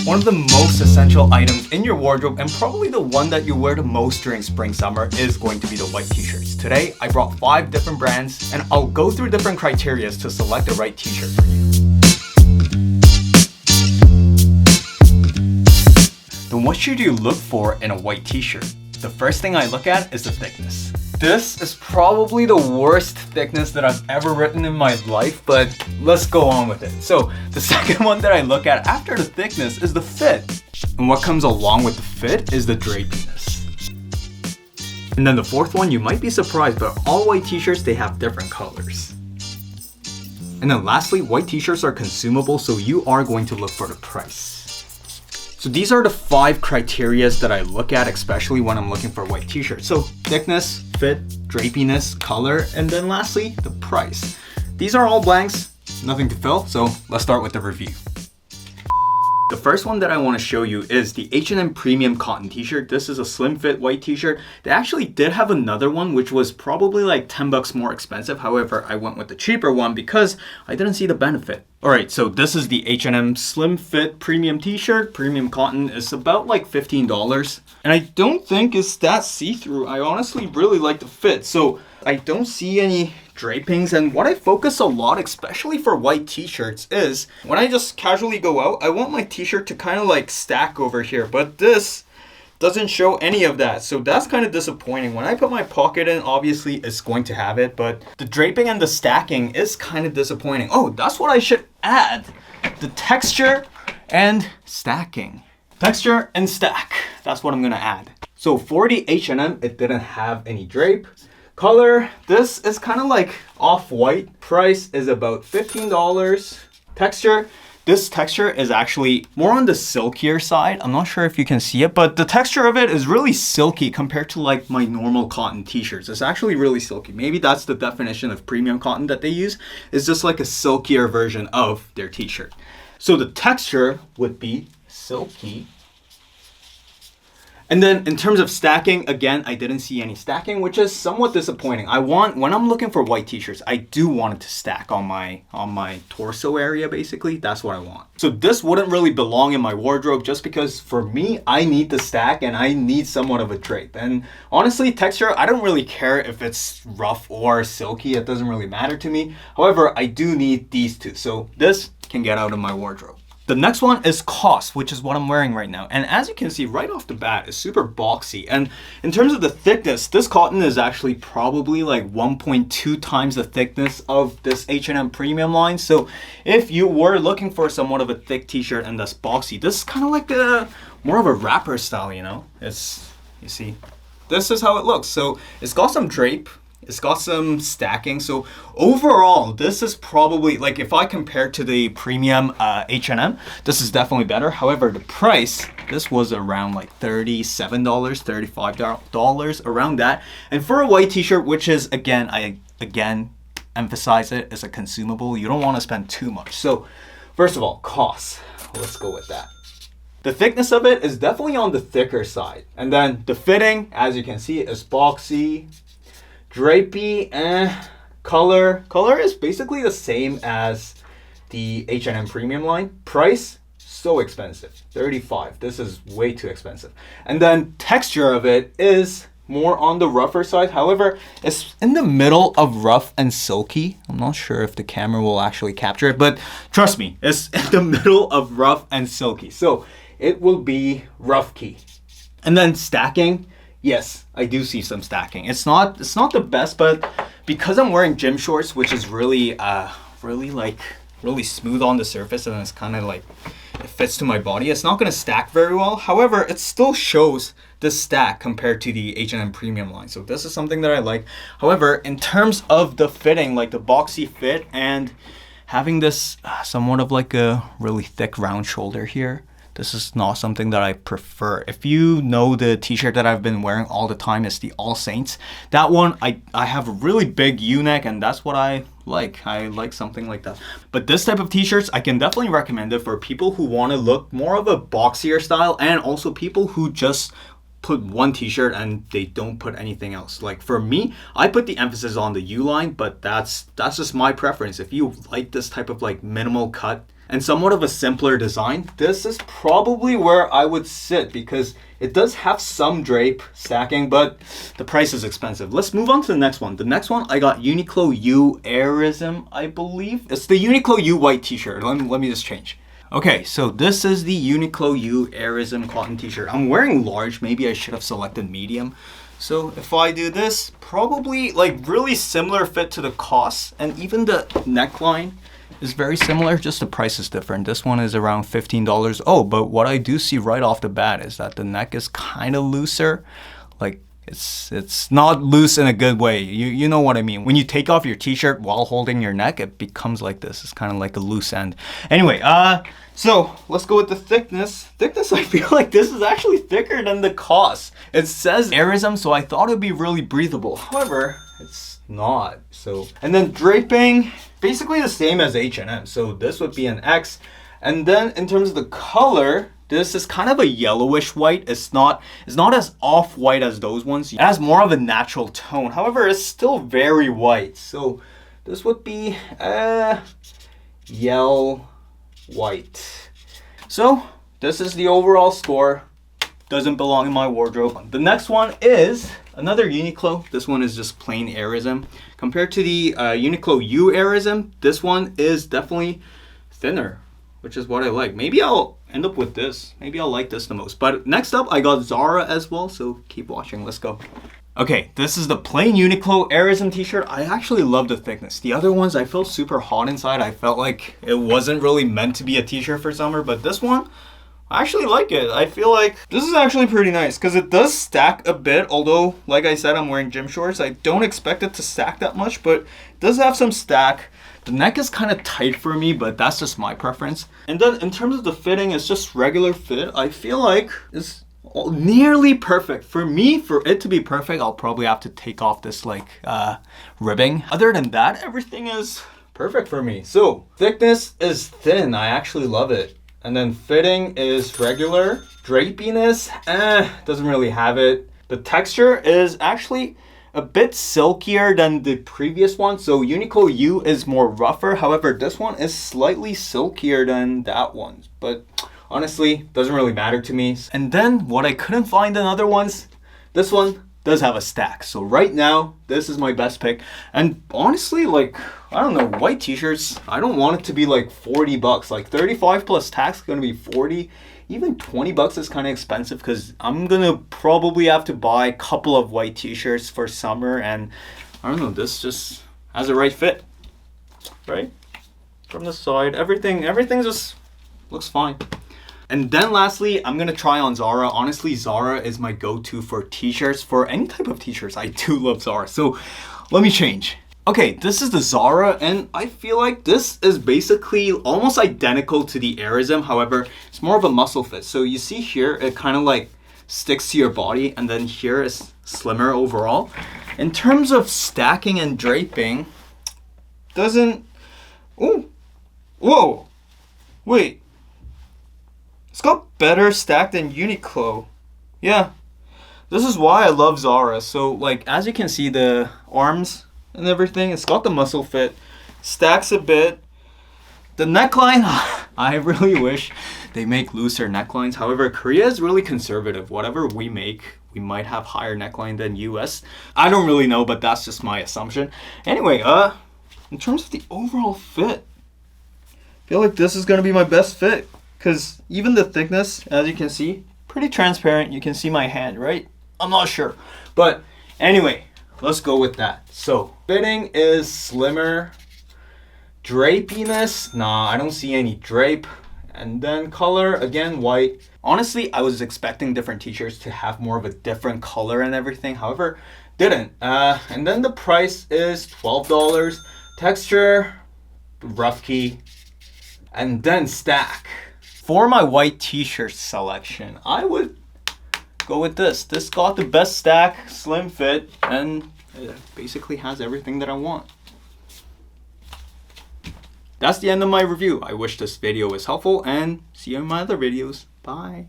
One of the most essential items in your wardrobe, and probably the one that you wear the most during spring summer, is going to be the white t-shirts. Today, I brought 5 different brands, and I'll go through different criteria to select the right t-shirt for you. Then what should you look for in a white t-shirt? The first thing I look at is the thickness. This is probably the worst thickness that I've ever written in my life, but let's go on with it. So the second one that I look at after the thickness is the fit. And what comes along with the fit is the drapiness. And then the fourth one, you might be surprised, but all white t-shirts, they have different colors. And then lastly, white t-shirts are consumable, so you are going to look for the price. So these are the 5 criterias that I look at, especially when I'm looking for white t-shirts. So thickness, fit, drapiness, color, and then lastly, the price. These are all blanks, nothing to fill, so let's start with the review. The first one that I want to show you is the H&M Premium Cotton t-shirt. This is a slim fit white t-shirt. They actually did have another one which was probably like 10 bucks more expensive. However, I went with the cheaper one because I didn't see the benefit. Alright, so this is the H&M Slim Fit Premium t-shirt. Premium cotton is about like $15. And I don't think it's that see-through. I honestly really like the fit. So I don't see any drapings, and what I focus a lot, especially for white t-shirts, is when I just casually go out, I want my t-shirt to kind of like stack over here, but this doesn't show any of that, so that's kind of disappointing. When I put my pocket in, obviously it's going to have it, but the draping and the stacking is kind of disappointing. Oh, that's what I should add: the texture and stacking. Texture and stack, that's what I'm gonna add. So for the H&M, it didn't have any drape. Color, this is kind of like off-white. Price is about $15. Texture, this texture is actually more on the silkier side. I'm not sure if you can see it, but the texture of it is really silky compared to like my normal cotton t-shirts. It's actually really silky. Maybe that's the definition of premium cotton that they use. It's just like a silkier version of their t-shirt. So the texture would be silky. And then in terms of stacking, again, I didn't see any stacking, which is somewhat disappointing. When I'm looking for white t-shirts, I do want it to stack on my torso area, basically. That's what I want. So this wouldn't really belong in my wardrobe just because for me, I need the stack and I need somewhat of a drape. And honestly, texture, I don't really care if it's rough or silky. It doesn't really matter to me. However, I do need these two. So this can get out of my wardrobe. The next one is cost, which is what I'm wearing right now. And as you can see right off the bat, it's super boxy. And in terms of the thickness, this cotton is actually probably like 1.2 times the thickness of this H&M Premium line. So if you were looking for somewhat of a thick t-shirt and that's boxy, this is kind of like more of a wrapper style, you know? You see, this is how it looks. So it's got some drape. It's got some stacking. So overall, this is probably, like if I compare to the premium H&M, this is definitely better. However, the price, this was around like $37, $35, around that. And for a white t-shirt, which is, again, I emphasize it, is a consumable, you don't want to spend too much. So first of all, cost. Let's go with that. The thickness of it is definitely on the thicker side. And then the fitting, as you can see, is boxy. Drapey and color is basically the same as the H&M Premium line. Price, so expensive, $35. This is way too expensive. And then texture of it is more on the rougher side. However, it's in the middle of rough and silky. I'm not sure if the camera will actually capture it, but trust me, it's in the middle of rough and silky. So it will be rough key. And then stacking. Yes, I do see some stacking. It's not the best, but because I'm wearing gym shorts, which is really smooth on the surface, and it's kind of like it fits to my body, it's not going to stack very well. However, it still shows the stack compared to the H&M Premium line. So this is something that I like. However, in terms of the fitting, like the boxy fit and having this somewhat of like a really thick round shoulder here, this is not something that I prefer. If you know the t-shirt that I've been wearing all the time is the All Saints. That one, I have a really big U-neck, and that's what I like. I like something like that. But this type of t-shirts, I can definitely recommend it for people who want to look more of a boxier style, and also people who just put one t-shirt and they don't put anything else. Like for me, I put the emphasis on the U-line, but that's just my preference. If you like this type of like minimal cut and somewhat of a simpler design, this is probably where I would sit because it does have some drape stacking, but the price is expensive. Let's move on to the next one. The next one, I got Uniqlo U Airism, I believe. It's the Uniqlo U white t-shirt. Let me just change. Okay, so this is the Uniqlo U Airism cotton t-shirt. I'm wearing large. Maybe I should have selected medium. So if I do this, probably like really similar fit to the cost, and even the neckline is very similar, just the price is different. This one is around $15. Oh, but what I do see right off the bat is that the neck is kind of looser. Like it's not loose in a good way. You know what I mean. When you take off your t-shirt while holding your neck, it becomes like this. It's kind of like a loose end. Anyway, so let's go with the thickness. Thickness, I feel like this is actually thicker than the cost. It says Airism, so I thought it'd be really breathable. However, it's not. So, and then draping, basically the same as H&M. So this would be an X. And then in terms of the color, this is kind of a yellowish white. It's not as off-white as those ones. It has more of a natural tone. However, it's still very white. So this would be yellow white. So this is the overall score. Doesn't belong in my wardrobe. The next one is another Uniqlo. This one is just plain Airism. Compared to the Uniqlo U Airism, this one is definitely thinner, which is what I like. Maybe I'll end up with this. Maybe I'll like this the most. But next up, I got Zara as well, so keep watching. Let's go. Okay, this is the plain Uniqlo Airism t-shirt. I actually love the thickness. The other ones, I felt super hot inside. I felt like it wasn't really meant to be a t-shirt for summer, but this one, I actually like it. I feel like this is actually pretty nice because it does stack a bit. Although, like I said, I'm wearing gym shorts. I don't expect it to stack that much, but it does have some stack. The neck is kind of tight for me, but that's just my preference. And then in terms of the fitting, it's just regular fit. I feel like it's nearly perfect. For me, for it to be perfect, I'll probably have to take off this like ribbing. Other than that, everything is perfect for me. So thickness is thin. I actually love it. And then fitting is regular. Drapiness, doesn't really have it. The texture is actually a bit silkier than the previous one. So Uniqlo U is more rougher. However, this one is slightly silkier than that one. But honestly, doesn't really matter to me. And then what I couldn't find in other ones, this one does have a stack. So right now, this is my best pick. And honestly, like, I don't know, white t-shirts, I don't want it to be like 40 bucks. Like 35 plus tax is gonna be 40. Even 20 bucks is kind of expensive because I'm gonna probably have to buy a couple of white t-shirts for summer, and I don't know, this just has the right fit, right? From the side, everything just looks fine. And then lastly, I'm gonna try on Zara. Honestly, Zara is my go-to for t-shirts, for any type of t-shirts. I do love Zara. So let me change. Okay, this is the Zara, and I feel like this is basically almost identical to the Airism. However, it's more of a muscle fit. So you see here, it kind of like sticks to your body, and then here is slimmer overall. In terms of stacking and draping, doesn't, oh, whoa, wait. It's got better stack than Uniqlo. Yeah, this is why I love Zara. So like, as you can see, the arms and everything, it's got the muscle fit, stacks a bit. The neckline, I really wish they make looser necklines. However, Korea is really conservative. Whatever we make, we might have higher neckline than US. I don't really know, but that's just my assumption. Anyway, in terms of the overall fit, I feel like this is gonna be my best fit. Because even the thickness, as you can see, pretty transparent. You can see my hand, right? I'm not sure. But anyway, let's go with that. So fitting is slimmer. Drapiness, nah, I don't see any drape. And then color, again, white. Honestly, I was expecting different t-shirts to have more of a different color and everything. However, didn't. And then the price is $12. Texture, rough key. And then stack. For my white t-shirt selection, I would go with this. This got the best stack, slim fit, and it basically has everything that I want. That's the end of my review. I wish this video was helpful, and see you in my other videos. Bye.